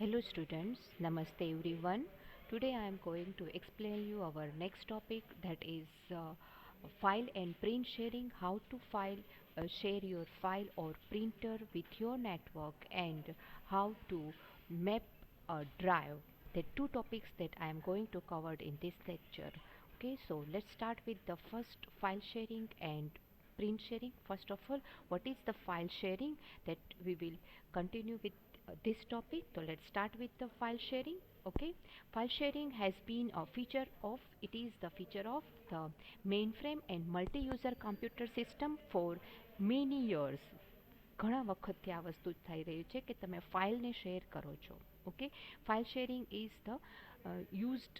Hello students, Namaste everyone. Today I am going to explain you our next topic, that is file and print sharing. How to share your file or printer with your network, and how to map a drive. The two topics that I am going to cover in this lecture. Okay, so let's start with the first, file sharing and print sharing. First of all, what is the file sharing? That we will continue with this topic. So let's start with the file sharing. Okay, file sharing has been a feature of, it is the feature of the mainframe and multi-user computer system for many years. ઘણા વખતથી આ વસ્તુ થઈ રહ્યું છે કે તમે ફાઇલને શેર કરો છો. Okay, file sharing is the used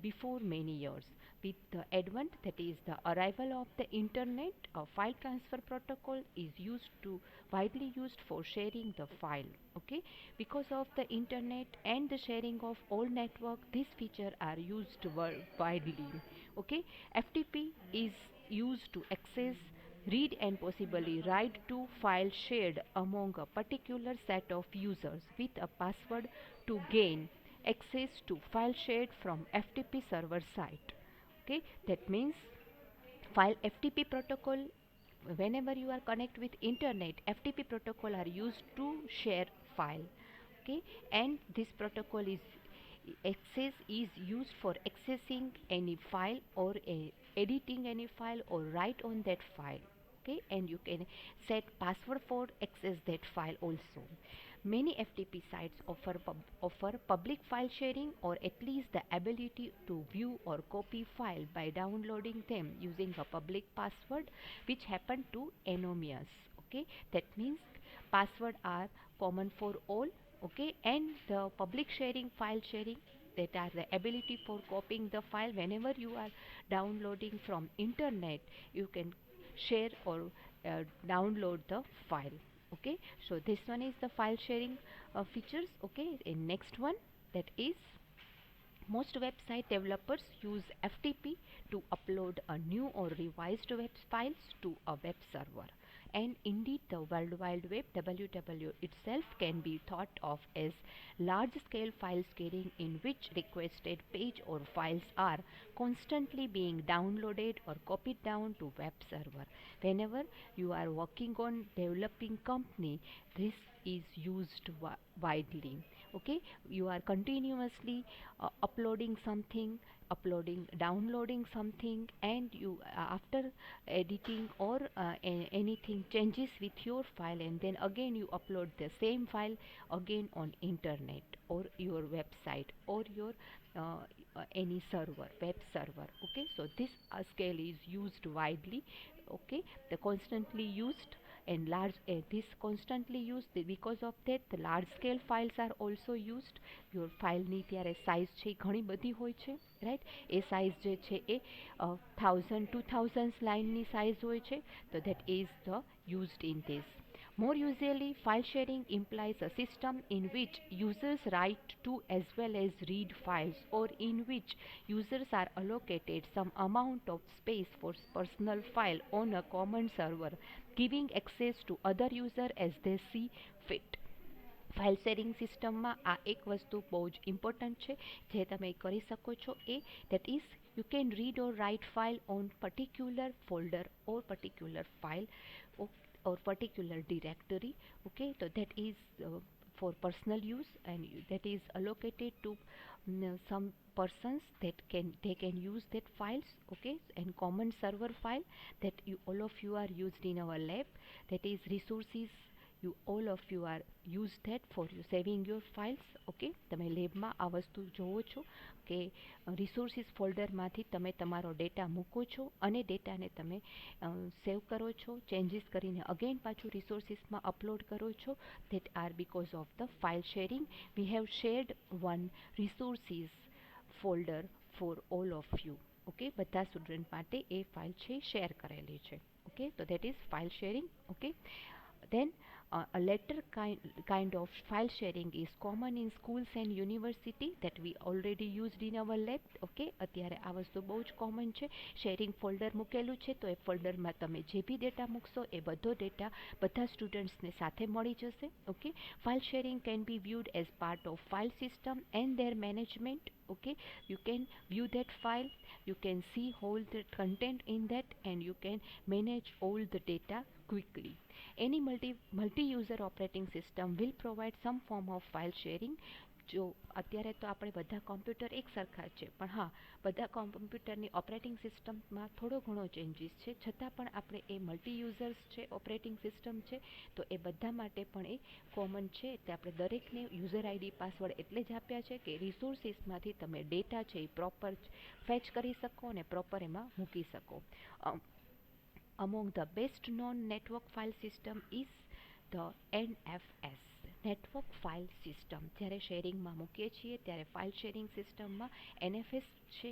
before many years. With the advent, that is the arrival of the internet, a file transfer protocol is widely used for sharing the file. Okay, because of the internet and the sharing of all network, this feature are used widely. Okay, FTP is used to access, read and possibly write to files shared among a particular set of users with a password to gain access to file shared from FTP server site. Okay, that means file FTP protocol, whenever you are connect with internet, FTP protocol are used to share file. Okay, and this protocol is used for accessing any file or editing any file or write on that file. Okay, and you can set password for access that file also. Many FTP sites offer public file sharing, or at least the ability to view or copy file by downloading them using a public password, which happen to anonymous. Okay, that means password are common for all. Okay, and the public sharing, file sharing, that are the ability for copying the file. Whenever you are downloading from internet, you can share or download the file. Okay, so this one is the file sharing features. Okay, in next one, that is, most website developers use FTP to upload a new or revised web files to a web server. And indeed, the World Wide Web (WWW) itself can be thought of as large-scale file sharing, in which requested page or files are constantly being downloaded or copied down to web server. Whenever you are working on developing company, this is used widely. Okay, you are continuously uploading something, downloading something, and you after editing or anything changes with your file, and then again you upload the same file again on internet or your website or your any server, web server. Okay, so this scale is used widely. Okay, the constantly used and large, this constantly used, because of that the large scale files are also used. your ફાઇલની ત્યારે size છે એ ઘણી બધી હોય છે, right. એ size જે છે એ 1000-2000 લાઇનની size હોય છે, તો that is the used in this. More usually, file sharing implies a system in which users write to as well as read files, or in which users are allocated some amount of space for personal file on a common server, giving access to other users as they see fit. File sharing સિસ્ટમમાં આ એક વસ્તુ બહુ જ important છે જે તમે કરી શકો છો, એ that is you can read or write file on particular folder or particular file, or, or particular directory. Okay, so that is for personal use, and that is allocated to some persons that they can use that files. Okay, and common server file that all of you are used in our lab, that is resources, you all of you are use that for you saving your files. Okay, તમે લેબમાં આ વસ્તુ જોવો છો કે resources ફોલ્ડરમાંથી તમે તમારો data મૂકો છો અને ડેટાને તમે સેવ કરો છો, ચેન્જીસ કરીને અગેન પાછું રિસોર્સિસમાં અપલોડ કરો છો. that are because of the file sharing. We have shared one resources folder for all of you. Okay, બધા સ્ટુડન્ટ માટે એ ફાઇલ છે શેર કરેલી છે. Okay, so that is file sharing. Okay, then A later kind of file sharing is common in schools and university that we already used in our lab. Okay, અત્યારે આ વસ્તુ બહુ જ common છે. Sharing folder મૂકેલું છે તો એ ફોલ્ડરમાં તમે જે બી ડેટા મૂકશો એ બધો ડેટા બધા સ્ટુડન્ટ્સને સાથે મળી જશે. Okay, file sharing can be viewed as part of file system and their management. Okay, you can view that file, you can see all the content in that, and you can manage all the data quickly. Any multi-user operating system will provide some form of file sharing. જો અત્યારે તો આપણે બધા computer એક સરખા જ છે, પણ હા, બધા કોમ્પ્યુટરની ઓપરેટિંગ સિસ્ટમમાં થોડો ઘણો ચેન્જીસ છે, છતાં પણ આપણે એ મલ્ટી યુઝર્સ છે ઓપરેટિંગ સિસ્ટમ છે, તો એ બધા માટે પણ એ કોમન છે. એટલે આપણે દરેકને યુઝર આઈડી પાસવર્ડ એટલે જ આપ્યા છે કે રિસોર્સિસમાંથી તમે ડેટા છે એ પ્રોપર ફેચ કરી શકો અને પ્રોપર એમાં મૂકી શકો. Among the best known network file system is the NFS. Network file system જ્યારે શેરિંગમાં મૂકીએ છીએ ત્યારે ફાઇલ શેરિંગ સિસ્ટમમાં NFS છે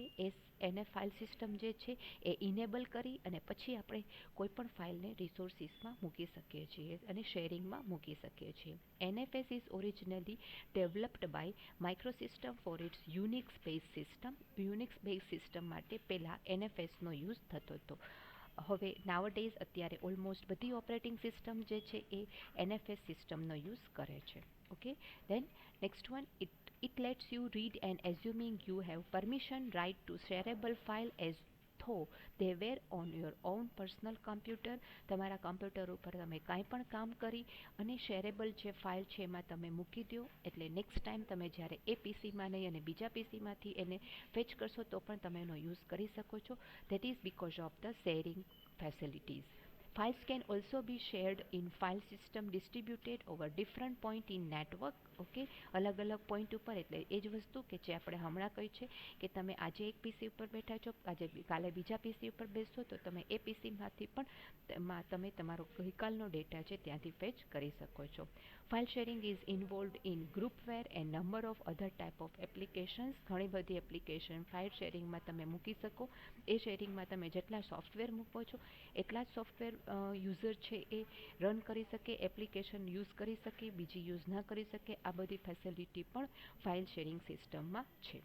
એને ફાઇલ સિસ્ટમ જે છે એ ઇનેબલ કરી અને પછી આપણે કોઈ પણ ફાઇલને રિસોર્સિસમાં મૂકી શકીએ છીએ અને શેરિંગમાં મૂકી શકીએ છીએ. NFS is originally developed by microsystem for its Unix base system. Unix base system માટે પહેલાં NFSનો યુઝ થતો હતો. હવે નાવડેઝ અત્યારે ઓલમોસ્ટ બધી ઓપરેટિંગ સિસ્ટમ જે છે એ NFS સિસ્ટમનો યુઝ કરે છે. Okay, then next one, it lets you read and assuming you have permission right to shareable file as though they were on your own personal computer. તમારા computer ઉપર તમે કાંઈ પણ કામ કરી અને શેરેબલ જે ફાઇલ છે એમાં તમે મૂકી દો, એટલે નેક્સ્ટ ટાઈમ તમે જ્યારે એ પીસીમાં નહીં અને બીજા પીસીમાંથી એને ફેચ કરશો તો પણ તમે એનો યુઝ કરી શકો છો. That is because of the sharing facilities. Files can also be shared in file system distributed over different point in network. Okay, અલગ અલગ પોઈન્ટ ઉપર, એટલે એ જ વસ્તુ કે જે આપણે હમણાં કહી છે કે તમે આજે એક પીસી ઉપર બેઠા છો, આજે કાલે બીજા પીસી ઉપર બેસશો તો તમે એ પીસીમાંથી પણ તમે તમારો ગઈકાલનો ડેટા છે ત્યાંથી ફેચ કરી શકો છો. File sharing is involved in groupware and number of other type of applications. ઘણી બધી એપ્લિકેશન ફાઇલ શેરિંગમાં તમે મૂકી શકો. એ શેરિંગમાં તમે જેટલા સોફ્ટવેર મૂકો છો એટલા જ સોફ્ટવેર યુઝર છે એ રન કરી શકે, એપ્લિકેશન યુઝ કરી શકે, બીજી યુઝ ના કરી શકે. આ બધી ફેસિલિટી પણ ફાઇલ શેરિંગ સિસ્ટમમાં છે.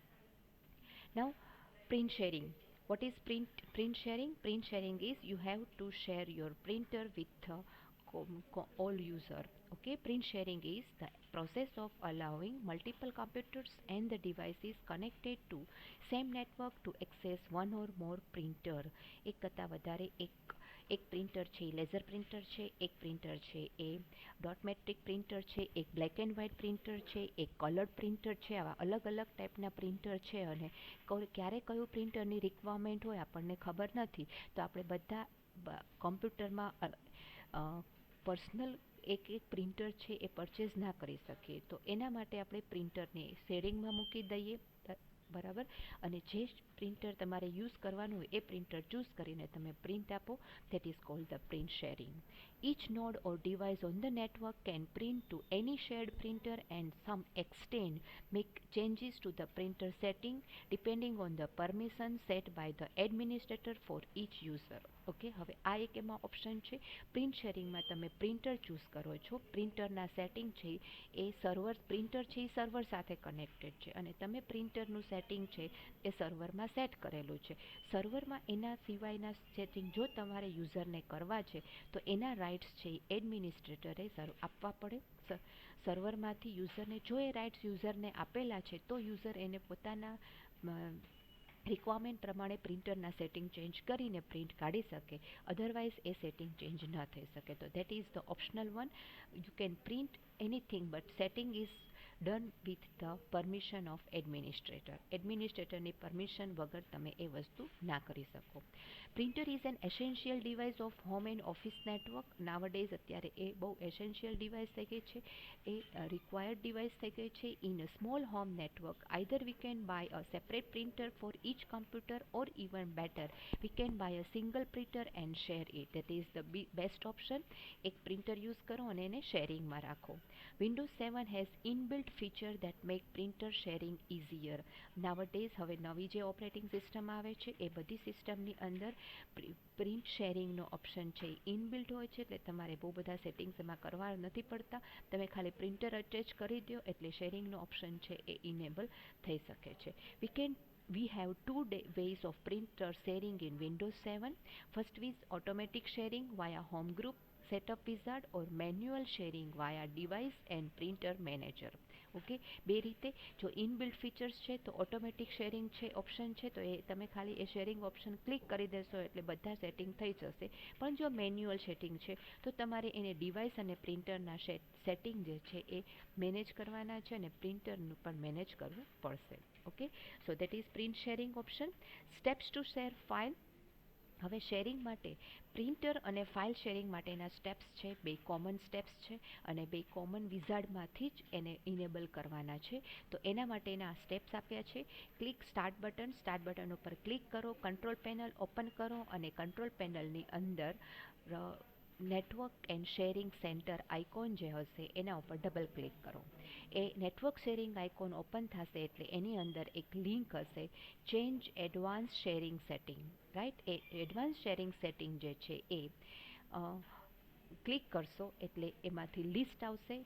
નાઉ, print sharing. What is print sharing? Print sharing is you have to share your printer with all user. Okay, print sharing is the process of allowing multiple computers and the devices connected to same network to access one or more printer. એક કરતાં વધારે એક printer છે laser printer છે, એક printer છે એ dot metric printer છે, એક બ્લેક એન્ડ વ્હાઇટ પ્રિન્ટર છે, એક કલર્ડ પ્રિન્ટર છે. આવા અલગ અલગ ટાઈપના પ્રિન્ટર છે અને ક્યારે કયું પ્રિન્ટરની રિક્વાયરમેન્ટ હોય આપણને ખબર નથી, તો આપણે બધા કોમ્પ્યુટરમાં પર્સનલ એક પ્રિન્ટર છે એ પરચેઝ ના કરી શકીએ, તો એના માટે આપણે પ્રિન્ટરને શેરિંગમાં મૂકી દઈએ. બરાબર, અને જે પ્રિન્ટર તમારે યુઝ કરવાનું હોય એ પ્રિન્ટર ચૂઝ કરીને તમે પ્રિન્ટ આપો. That is called the print sharing. Each node or device on the network can print to any shared printer and some extent make changes to the printer setting depending on the permission set by the administrator for each user. Okay, હવે આ એક એમાં option છે. Print શેરિંગમાં તમે printer choose કરો છો, પ્રિન્ટરના setting છે એ printer છે એ સર્વર સાથે કનેક્ટેડ છે અને તમે પ્રિન્ટરનું સેટિંગ છે એ સર્વરમાં સેટ કરેલું છે. સર્વરમાં એના સિવાયના સેટિંગ જો તમારે યુઝરને કરવા છે તો એના રાઇટ્સ છે એ એડમિનિસ્ટ્રેટરે આપવા પડે. સર્વરમાંથી યુઝરને જો એ રાઇટ્સ યુઝરને આપેલા છે તો યુઝર એને પોતાના રિક્વાયરમેન્ટ પ્રમાણે પ્રિન્ટરના સેટિંગ ચેન્જ કરીને પ્રિન્ટ કાઢી શકે, અધરવાઇઝ એ સેટિંગ ચેન્જ ન થઈ શકે. તો that is the optional one. You can print anything but setting is done with the permission of administrator. એડમિનિસ્ટ્રેટરની પરમિશન વગર તમે એ વસ્તુ ના કરી શકો. Printer is an essential device of home and office network. Nowadays અત્યારે એ બહુ એસેન્શિયલ ડિવાઇસ થઈ ગઈ છે, એ રિક્વાયર્ડ ડિવાઇસ થઈ ગઈ છે. In a small home network, either we can buy a separate printer for each computer or even better, we can buy a single printer and share it. That is the best option. એક printer use કરો અને એને શેરિંગમાં રાખો. Windows 7 has inbuilt inbuilt feature that make printer sharing easier. Nowadays હવે નવી જે operating system આવે છે એ બધી સિસ્ટમની અંદર પ્રિન્ટ શેરિંગનો ઓપ્શન છે ઇનબિલ્ટ હોય છે, એટલે તમારે બહુ બધા સેટિંગ્સ એમાં કરવા નથી પડતા. તમે ખાલી પ્રિન્ટર અટેચ કરી દો એટલે શેરિંગનો ઓપ્શન છે એ ઇનેબલ થઈ શકે છે. We have two ways of printer sharing in Windows 7. First is automatic sharing via home group setup wizard or manual sharing via device and printer manager. Okay, બે રીતે. જો ઇનબિલ્ટ ફીચર્સ છે તો automatic sharing છે option છે, તો એ તમે ખાલી એ શેરિંગ ઓપ્શન ક્લિક કરી દેશો એટલે બધા સેટિંગ થઈ જશે. પણ જો મેન્યુઅલ સેટિંગ છે તો તમારે એને ડિવાઇસ અને પ્રિન્ટરના સેટિંગ જે છે એ મેનેજ કરવાના છે અને પ્રિન્ટરનું પણ મેનેજ કરવું પડશે. Okay, so that is print sharing option. Steps two share file. હવે શેરિંગ માટે પ્રિન્ટર અને ફાઇલ શેરિંગ માટેના સ્ટેપ્સ છે, બે કોમન સ્ટેપ્સ છે અને બે કોમન વિઝાર્ડમાંથી જ એને ઇનેબલ કરવાના છે. તો એના માટેના સ્ટેપ્સ આપ્યા છે. ક્લિક સ્ટાર્ટ બટન ઉપર ક્લિક કરો, કંટ્રોલ પેનલ ઓપન કરો અને કંટ્રોલ પેનલની અંદર network and sharing center icon જે હશે એના ઉપર ડબલ ક્લિક કરો. એ નેટવર્ક શેરિંગ આઇકોન ઓપન થશે એટલે એની અંદર એક લિંક હશે, change advance sharing setting, right. એ એડવાન્સ શેરિંગ સેટિંગ જે છે એ ક્લિક કરશો એટલે એમાંથી લિસ્ટ આવશે,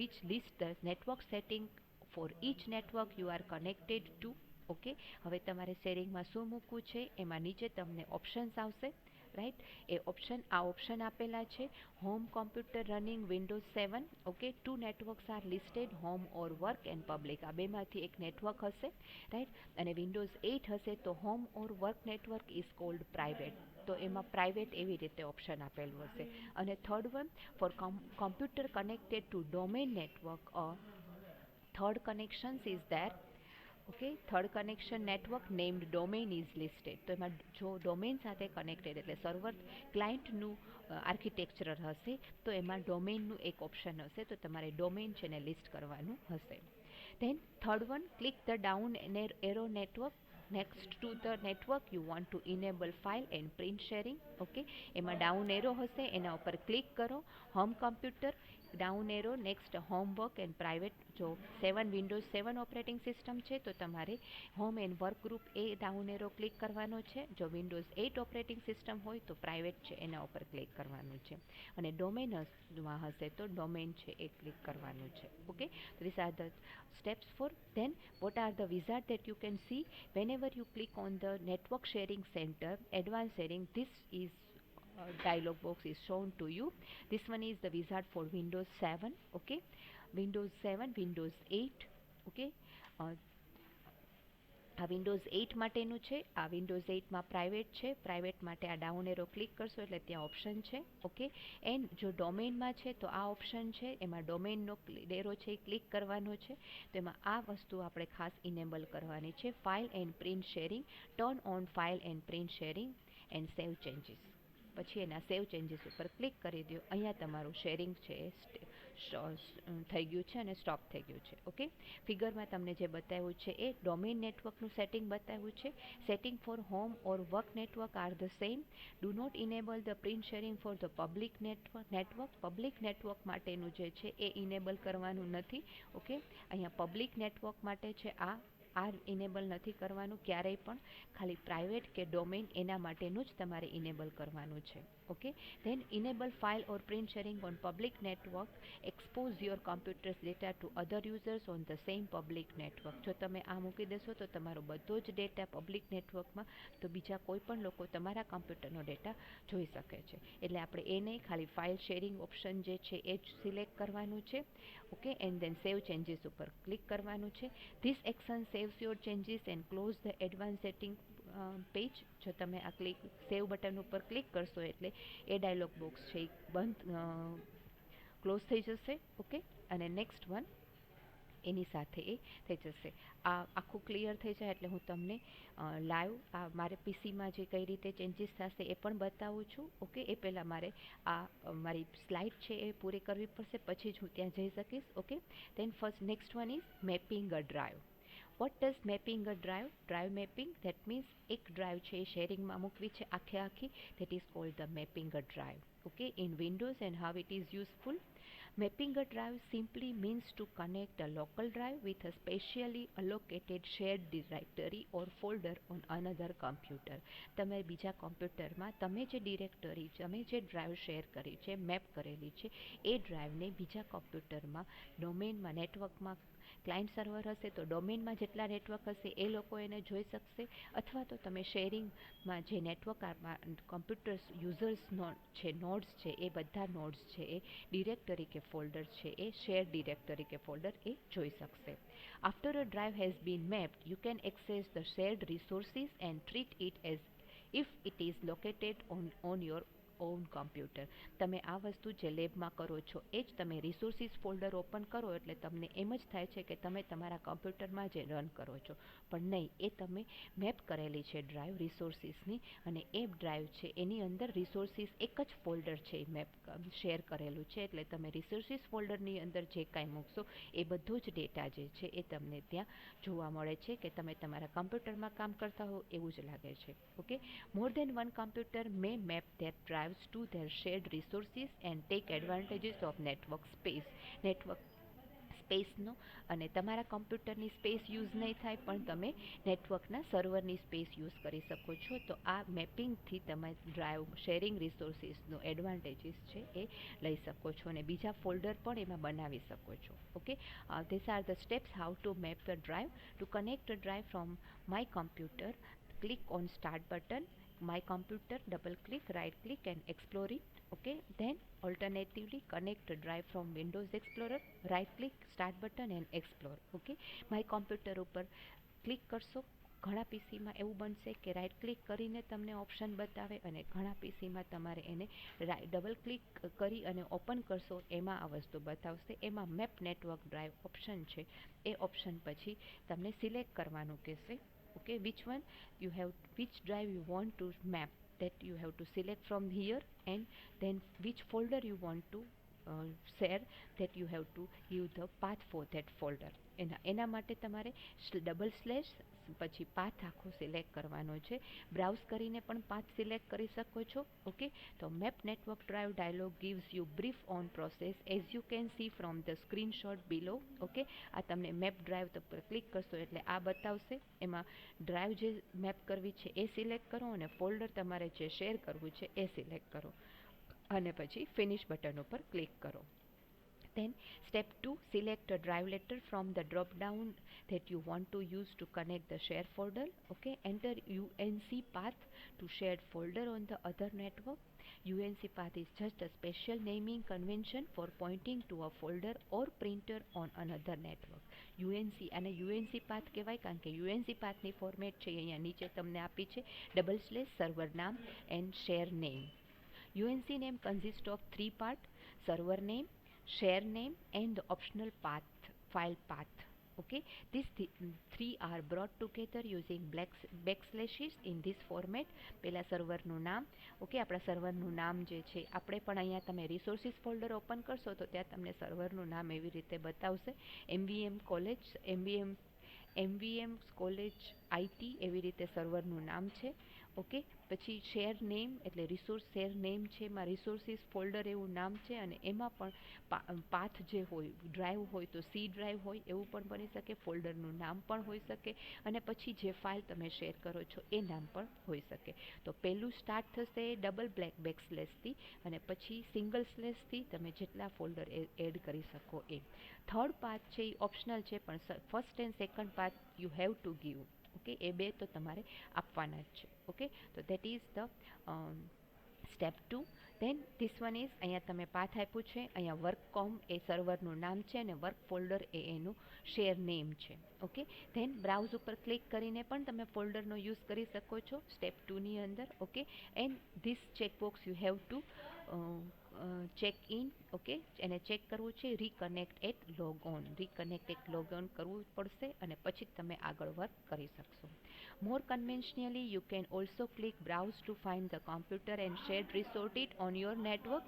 which list the network setting for each network you R connected two. Okay, હવે તમારે શેરિંગમાં શું મૂકવું છે એમાં નીચે તમને ઓપ્શન્સ આવશે, રાઈટ. એ ઓપ્શન આપેલા છે. Home computer running Windows 7. Okay, two networks are listed, home or work and public. આ બેમાંથી એક નેટવર્ક હશે, રાઈટ. અને વિન્ડોઝ 8 હશે તો home or work network is called private, તો એમાં પ્રાઇવેટ એવી રીતે ઓપ્શન આપેલું હશે. અને third one, for computer connected to domain network, third connections is there. Okay, third connection network named domain is listed. તો એમાં જો ડોમેન સાથે કનેક્ટેડ એટલે સર્વર ક્લાયન્ટનું આર્કિટેક્ચર હશે તો એમાં ડોમેનનું એક ઓપ્શન હશે, તો તમારે ડોમેન છે ને લિસ્ટ કરવાનું હશે. Than third one, click the down arrow network next to the network you want to enable file and print sharing. Okay, એમાં ડાઉન એરો હશે એના ઉપર ક્લિક કરો. Home computer down arrow, next homework and private. જો Windows 7 operating system છે તો તમારે home and work group A down arrow click કરવાનો છે. જો વિન્ડોઝ 8 ઓપરેટિંગ સિસ્ટમ હોય તો પ્રાઇવેટ છે એના ઉપર ક્લિક કરવાનું છે. અને ડોમેનમાં હશે તો ડોમેન છે એ ક્લિક કરવાનું છે. Okay, these are the steps for. Then what are the wizard that you can see whenever you click on the network sharing center advanced sharing? This is dialog box is shown to you. This one is the wizard for Windows 7. Okay, Windows 7, Windows 8. Okay, આ Windows 8 માટેનું છે. આ Windows 8માં private છે. Private માટે આ down arrow click કરશો એટલે ત્યાં ઓપ્શન છે. ઓકે, એન્ડ જો ડોમેનમાં છે તો આ ઓપ્શન છે, એમાં ડોમેનનો એરો છે એ ક્લિક કરવાનો છે. તો એમાં આ વસ્તુ આપણે ખાસ ઇનેબલ કરવાની છે. File and print sharing, turn on file and print sharing and save changes. પછી એના સેવ ચેન્જીસ ઉપર ક્લિક કરી દો. અહીંયા તમારું શેરિંગ છે એ થઈ ગયું છે અને સ્ટોપ થઈ ગયું છે. ઓકે, ફિગરમાં તમને જે બતાવ્યું છે એ ડોમેન નેટવર્કનું સેટિંગ બતાવ્યું છે. Setting for home or work network are the same. Do not enable the print sharing for the public network. Public network માટેનું જે છે એ ઇનેબલ કરવાનું નથી. ઓકે, અહીંયા પબ્લિક નેટવર્ક માટે છે આ ઇનેબલ નથી કરવાનું ક્યારેય પણ. ખાલી પ્રાઇવેટ કે ડોમેન એના માટેનું જ તમારે ઇનેબલ કરવાનું છે. Okay, then enable file or print sharing on public network, expose your computers data to other users on the same public network. જો તમે આ મૂકી દેશો તો તમારો બધો જ ડેટા પબ્લિક નેટવર્કમાં, તો બીજા કોઈ પણ લોકો તમારા કમ્પ્યુટરનો ડેટા જોઈ શકે છે. એટલે આપણે એ નહીં, ખાલી ફાઇલ શેરિંગ ઓપ્શન જે છે એ જ સિલેક્ટ કરવાનું છે. Okay, and then save changes ઉપર ક્લિક કરવાનું છે. This action saves your changes and close the advance setting page. જો તમે આ સેવ બટન ઉપર ક્લિક કરશો એટલે એ ડાયલોગ બોક્સ છે એ ક્લોઝ થઈ જશે. ઓકે, અને નેક્સ્ટ વન એની સાથે એ થઈ જશે. આ આખું ક્લિયર થઈ જાય એટલે હું તમને લાઈવ આ મારે પીસીમાં જે કઈ રીતે ચેન્જીસ થશે એ પણ બતાવું છું. ઓકે, એ પહેલાં મારે આ મારી સ્લાઇડ છે એ પૂરી કરવી પડશે, પછી જ હું ત્યાં જઈ શકીશ. Okay, then first next one is mapping a drive. What does mapping a drive? Drive mapping, that means એક ડ્રાઈવ છે એ શેરિંગમાં મૂકવી છે આખી. That is called the mapping a drive. Okay, in Windows and how it is useful. Mapping a drive simply means to connect a local drive with a specially allocated shared directory or folder on another computer. તમે બીજા કોમ્પ્યુટરમાં તમે જે directory તમે જે drive share કરી છે map કરેલી છે એ ડ્રાઈવને બીજા કોમ્પ્યુટરમાં ડોમેનમાં નેટવર્કમાં ક્લાયન્ટ સર્વર હશે તો ડોમેનમાં જેટલા નેટવર્ક હશે એ લોકો એને જોઈ શકશે, અથવા તો તમે શેરિંગમાં જે નેટવર્ક કમ્પ્યુટર્સ યુઝર્સ નોડ્સ છે એ બધા નોડ્સ છે એ ડિરેક્ટરી કે ફોલ્ડર છે એ શેર ડિરેક્ટરી કે ફોલ્ડર એ જોઈ શકશે. After a drive has been mapped, you can access the shared resources and treat it as if it is located on your on computer. તમે આ વસ્તુ જે લેબમાં કરો છો એ જ તમે રિસોર્સિસ ફોલ્ડર ઓપન કરો એટલે તમને એમ જ થાય છે કે તમે તમારા કમ્પ્યુટરમાં જે રન કરો છો, પણ નહીં, એ તમે મેપ કરેલી છે ડ્રાઈવ રિસોર્સિસની, અને એ ડ્રાઈવ છે એની અંદર રિસોર્સિસ એક જ ફોલ્ડર છે એ મેપ શેર કરેલું છે, એટલે તમે રિસોર્સિસ ફોલ્ડરની અંદર જે કાંઈ મૂકશો એ બધો જ ડેટા જે છે એ તમને ત્યાં જોવા મળે છે કે તમે તમારા કમ્પ્યુટરમાં કામ કરતા હો એવું જ લાગે છે. Okay, more than one computer May map their drives to their shared resources and take advantages of network space. Network સ્પેસનો અને તમારા કમ્પ્યુટરની સ્પેસ યુઝ નહીં થાય પણ તમે નેટવર્કના સર્વરની સ્પેસ યુઝ કરી શકો છો. તો આ મેપિંગથી તમે ડ્રાઈવ શેરિંગ રિસોર્સિસનો એડવાન્ટેજીસ છે એ લઈ શકો છો અને બીજા ફોલ્ડર પણ એમાં બનાવી શકો છો. Okay, this are the steps how to map the drive. Two connect a drive from my computer, click on start button, my computer, double click, right click and explore it. Okay, then alternatively connect a drive from Windows Explorer, right click, start button and explore. Okay, my computer ઉપર click કરશો. ઘણા પીસીમાં એવું બનશે કે right click કરીને તમને option બતાવે અને ઘણા પીસીમાં તમારે એને ડબલ ક્લિક કરી અને ઓપન કરશો એમાં આ વસ્તુ બતાવશે. એમાં મેપ નેટવર્ક ડ્રાઈવ ઓપ્શન છે એ ઓપ્શન પછી તમને સિલેક્ટ કરવાનું કહેશે. Okay, which drive you want to map, that you have to select from here, and then which folder you want to share, that you have to give the path for that folder. એના માટે તમારે double slash પછી path આખો select કરવાનો છે. Browse કરીને પણ path select કરી શકો છો. ઓકે, તો map network drive dialog gives you brief on process as you can see from the screenshot below. Okay, આ તમને મેપ ડ્રાઈવ પર ક્લિક કરશો એટલે આ બતાવશે. એમાં ડ્રાઈવ જે મેપ કરવી છે એ સિલેક્ટ કરો અને ફોલ્ડર તમારે જે શેર કરવું છે એ સિલેક્ટ કરો અને પછી ફિનિશ બટન ઉપર ક્લિક કરો. Then step 2, select a drive letter from the drop down that you want to use to connect the share folder. Okay, enter UNC path to shared folder on the other network. UNC path is just a special naming convention for pointing to a folder or printer on another network. UNC અને UNC path કહેવાય કારણ કે UNC pathની format છે અહીંયા નીચે તમને આપી છે /server name and share name. UNC name consists of three parts: server name, share name and the optional path, file path. Okay, these three are brought together using backslashes in this format. પહેલા સર્વરનું નામ. Okay, આપણા સર્વરનું નામ જે છે આપણે પણ અહીંયા તમે રિસોર્સિસ ફોલ્ડર ઓપન કરશો તો ત્યાં તમને સર્વરનું નામ એવી રીતે બતાવશે. MVM કોલેજ IT એવી રીતે સર્વરનું નામ છે. ઓકે, પછી શેર નેમ એટલે રિસોર્સ શેર નેમ છે, એમાં રિસોર્સિસ ફોલ્ડર એવું નામ છે અને એમાં પણ પાથ જે હોય ડ્રાઈવ હોય તો સી ડ્રાઈવ હોય એવું પણ બની શકે, ફોલ્ડરનું નામ પણ હોઈ શકે અને પછી જે ફાઇલ તમે શેર કરો છો એ નામ પણ હોઈ શકે. તો પહેલું સ્ટાર્ટ થશે ડબલ બેકસ્લેશથી અને પછી સિંગલ સ્લેશથી તમે જેટલા ફોલ્ડર એડ કરી શકો એ. થર્ડ પાથ છે એ ઓપ્શનલ છે પણ first and second path you have to give. Okay, એ બે તો તમારે આપવાના જ છે. ઓકે, તો that is the step 2. Then this one is અહીંયા તમે પાથ આપ્યું છે, અહીંયા વર્ક.com એ સર્વરનું નામ છે અને વર્ક ફોલ્ડર એ એનું શેર નેમ છે. ઓકે, ધેન બ્રાઉઝ ઉપર ક્લિક કરીને પણ તમે ફોલ્ડરનો યુઝ કરી શકો છો સ્ટેપ 2ની અંદર. Okay, and this checkbox you have to check in. Okay, એને ચેક કરવું છે reconnect at log on. Reconnect at log on કરવું પડશે અને પછી તમે આગળ વર્ક કરી શકશો. More conventionally, you can also click browse to find the computer and shared resource it on your network.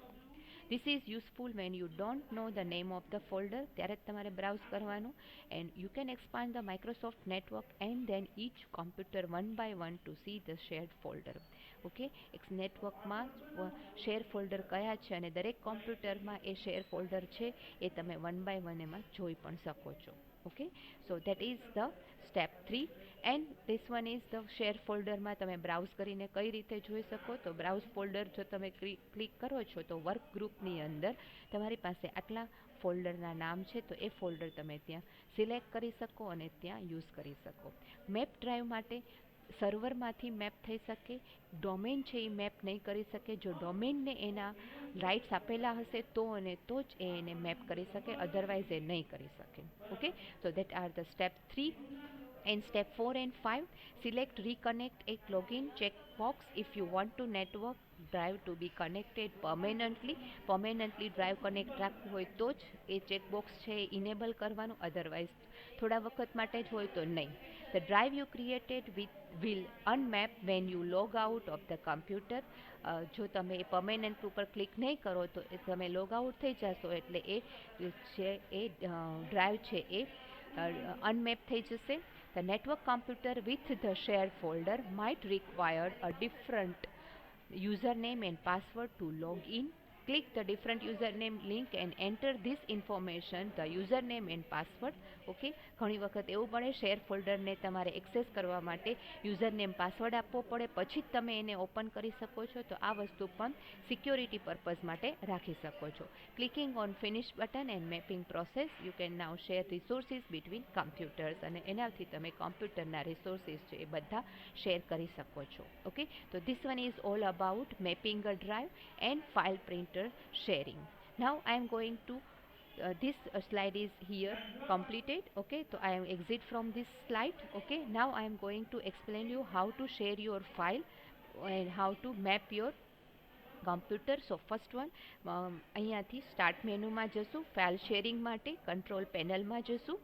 This is useful when you don't know the name of the folder, ત્યારે જ તમારે browse કરવાનું. And you can expand the Microsoft network and then each computer one by one to see the shared folder. Okay, એક નેટવર્કમાં share folder કયા છે અને દરેક કોમ્પ્યુટરમાં એ શેર ફોલ્ડર છે એ તમે વન બાય વન એમાં જોઈ પણ શકો છો. Okay, so that is the step 3 and this one is the share ફોલ્ડરમાં તમે બ્રાઉઝ કરીને કઈ રીતે જોઈ શકો. તો બ્રાઉઝ ફોલ્ડર જો તમે ક્લિક કરો છો તો વર્ક ગ્રુપની અંદર તમારી પાસે આટલા ફોલ્ડરના નામ છે, તો એ ફોલ્ડર તમે ત્યાં સિલેક્ટ કરી શકો અને ત્યાં યુઝ કરી શકો. મેપ ડ્રાઈવ માટે સર્વરમાંથી મેપ થઈ શકે, ડોમેન છે એ મેપ નહીં કરી શકે. જો ડોમેનને એના રાઇટ્સ આપેલા હશે તો અને તો જ એ એને મેપ કરી શકે, અધરવાઇઝ એ નહીં કરી શકે. Okay, so that are the step 3. And step 4 and 5, select reconnect a login checkbox if you want to network drive to be connected permanently drive connect રાખવું હોય તો જ એ ચેકબોક્સ છે એ ઇનેબલ કરવાનું, અધરવાઇઝ થોડા વખત માટે જ હોય તો નહીં. The drive you created will unmap when you log out of the computer. જો તમે એ પરમેનન્ટ ઉપર ક્લિક નહીં કરો તો એ તમે લોગ આઉટ થઈ જશો એટલે એ છે એ ડ્રાઈવ છે એ અનમેપ થઈ જશે. The network computer with the shared folder might require a different username and password to log in. Click the different username link and enter this information, the username and password. Okay, ઘણી વખત એવું પડે share ફોલ્ડરને તમારે access કરવા માટે username password આપવો પડે પછી જ તમે એને ઓપન કરી શકો છો. તો આ વસ્તુ પણ સિક્યોરિટી પર્પઝ માટે રાખી શકો છો. Clicking on finish button and mapping process you can now share resources between computers, અને એનાથી તમે કોમ્પ્યુટરના રિસોર્સિસ છે એ બધા શેર કરી શકો છો. ઓકે, તો this one is all about mapping a drive and file printer sharing. Now I am going to this slide is here completed. Okay, so I am exit from this slide. Okay, now I am going to explain you how to share your file and how to map your computer. So first one, અહીંયાથી start મેનુમાં જશું, file sharing માટે control પેનલમાં જશું.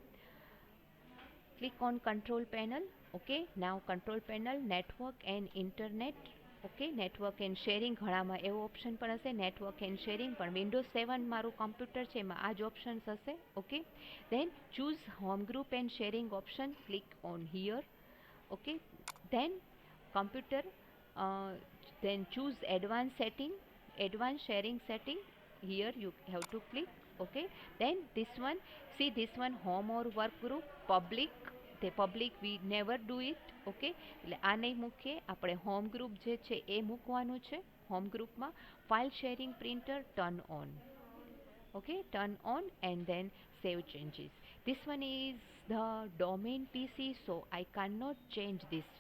Click on control panel. Okay, now control panel, network and internet. Okay, network and sharing ઘણામાં એવો option પણ હશે, નેટવર્ક એન્ડ શેરિંગ, પણ વિન્ડોઝ 7 મારું કમ્પ્યુટર છે એમાં આ જ ઓપ્શન્સ હશે. Okay, then choose home group and sharing option, click on here. Okay, then computer, then choose advanced sharing setting. Here you have to click. Okay, then this one, see this one, home or work group, public. તે public V never do it. Okay, એટલે આ નહીં મૂકીએ, આપણે home group જે છે એ મૂકવાનું છે. હોમ ગ્રુપમાં file sharing printer turn on. Okay, turn on and then save changes. This one is the domain PC, so I can not change this.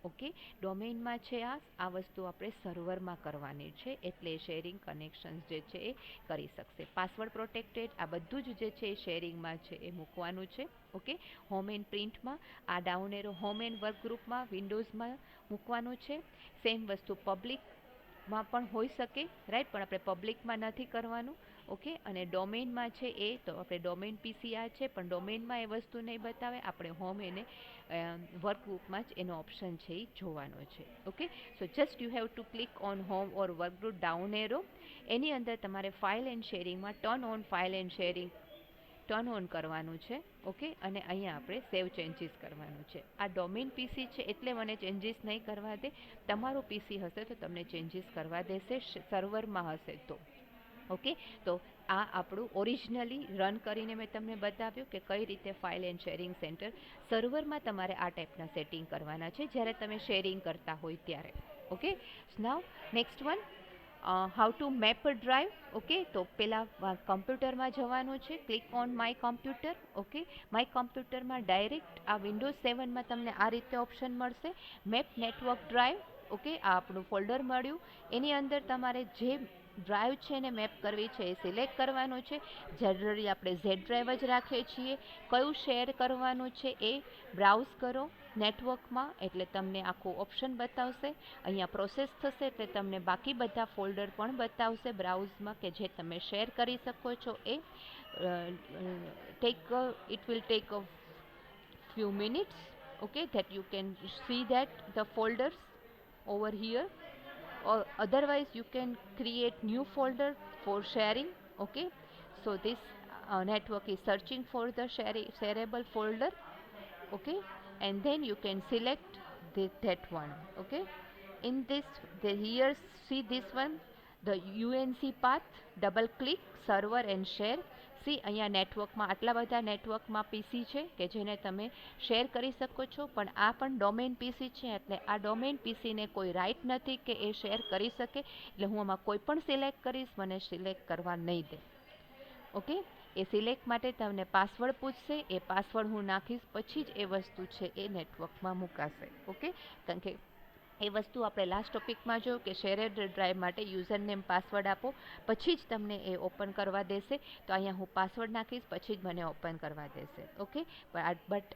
Okay, ડોમેઇનમાં છે આ વસ્તુ આપણે સર્વરમાં કરવાની છે એટલે શેરિંગ કનેક્શન્સ જે છે એ કરી શકશે. પાસવર્ડ પ્રોટેક્ટેડ, આ બધું જ જે છે એ શેરિંગમાં છે એ મૂકવાનું છે. ઓકે, હોમ એન્ડ પ્રિન્ટમાં આ down arrow home and work ગ્રુપમાં વિન્ડોઝમાં મૂકવાનું છે. સેમ વસ્તુ પબ્લિકમાં પણ હોઈ શકે, રાઈટ, પણ આપણે પબ્લિકમાં નથી કરવાનું. ઓકે, અને ડોમેઇનમાં છે એ તો આપણે ડોમેઇન પીસી આ છે પણ ડોમેઇનમાં એ વસ્તુ નહીં બતાવે, આપણે હોમ એને વર્ક ગ્રુપમાં જ એનો ઓપ્શન છે એ જોવાનો છે. Okay, so just you have to click on home or work group down arrow. એની અંદર તમારે ફાઇલ એન્ડ શેરિંગમાં turn on file and sharing turn on કરવાનું છે. ઓકે, અને અહીંયા આપણે સેવ ચેન્જીસ કરવાનું છે. આ ડોમેન પીસી છે એટલે મને ચેન્જીસ નહીં કરવા દે, તમારું પીસી હશે તો તમને ચેન્જીસ કરવા દેશે, સર્વરમાં હશે તો. ઓકે, તો આ આપણું ઓરિજિનલી રન કરીને મેં તમને બતાવ્યું કે કઈ રીતે ફાઇલ એન્ડ શેરિંગ સેન્ટર સર્વરમાં તમારે આ ટાઈપના સેટિંગ કરવાના છે જ્યારે તમે શેરિંગ કરતા હોય ત્યારે. Okay, now next one, how to map a drive. Okay, તો પહેલાં કમ્પ્યુટરમાં જવાનું છે, click on my computer. Okay, my કમ્પ્યુટરમાં ડાયરેક્ટ આ વિન્ડોઝ 7માં તમને આ રીતે ઓપ્શન મળશે, મેપ નેટવર્ક ડ્રાઈવ. ઓકે, આ આપણું ફોલ્ડર મળ્યું, એની અંદર તમારે જે ડ્રાઈવ છે એને મેપ કરવી છે એ સિલેક્ટ કરવાનું છે. જનરલી આપણે ઝેડ ડ્રાઈવ જ રાખીએ છીએ. કયું શેર કરવાનું છે એ બ્રાઉઝ કરો નેટવર્કમાં એટલે તમને આખું ઓપ્શન બતાવશે. અહીંયા પ્રોસેસ થશે એટલે તમને બાકી બધા ફોલ્ડર પણ બતાવશે બ્રાઉઝમાં કે જે તમે શેર કરી શકો છો. એ it will take a few minutes. Okay, that you can see that the folders over here, or otherwise you can create new folder for sharing. Okay, so this network is searching for the shareable folder. Okay, and then you can select that one. Okay, in this here, see this one, the UNC path, double click server and share. C અહીંયા નેટવર્કમાં આટલા બધા નેટવર્કમાં પીસી છે કે જેને તમે share કરી શકો છો, પણ આ પણ ડોમેન પીસી છે, એટલે આ ડોમેન પીસીને કોઈ રાઇટ નથી કે એ શેર કરી શકે, એટલે હું આમાં કોઈ પણ સિલેક્ટ કરીશ, મને સિલેક્ટ કરવા નહીં દે. ઓકે, એ સિલેક્ટ માટે તમને પાસવર્ડ પૂછશે, એ પાસવર્ડ હું નાખીશ, પછી જ એ વસ્તુ છે એ નેટવર્કમાં મુકાશે. ઓકે, કારણ કે એ વસ્તુ આપણે લાસ્ટ ટોપિકમાં જોયું કે શેરેડ ડ્રાઈવ માટે યુઝર નેમ પાસવર્ડ આપો, પછી જ તમને એ ઓપન કરવા દેશે. તો અહીંયા હું પાસવર્ડ નાખીશ, પછી જ મને ઓપન કરવા દેશે. ઓકે, બટ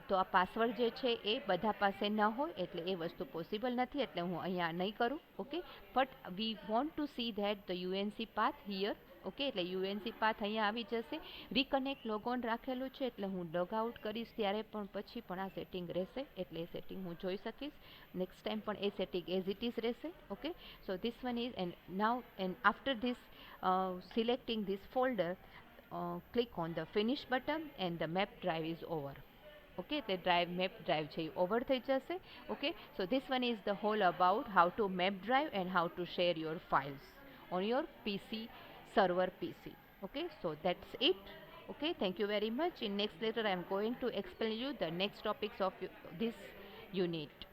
તો આ પાસવર્ડ જે છે એ બધા પાસે ન હોય, એટલે એ વસ્તુ પોસિબલ નથી, એટલે હું અહીંયા નહીં કરું. Okay, but we want to C that the UNC path here. Okay, એટલે યુએનસી પાથ અહીંયા આવી જશે. રિકનેક્ટ લોગઓન રાખેલું છે, એટલે હું લોગ આઉટ કરીશ ત્યારે પણ પછી પણ આ સેટિંગ રહેશે, એટલે એ સેટિંગ હું જોઈ શકીશ. નેક્સ્ટ ટાઈમ પણ એ સેટિંગ એઝ ઇટ ઇઝ રહેશે. Okay, so this one is, and now and after this selecting this folder, click on the finish button and the map drive is over. Okay, the map drive છે over થઈ જશે. Okay, so this one is the whole about how to map drive and how to share your files on your PC, server PC. Okay, so that's it. Okay, thank you very much. In next lecture I am going to explain you the next topics of this unit.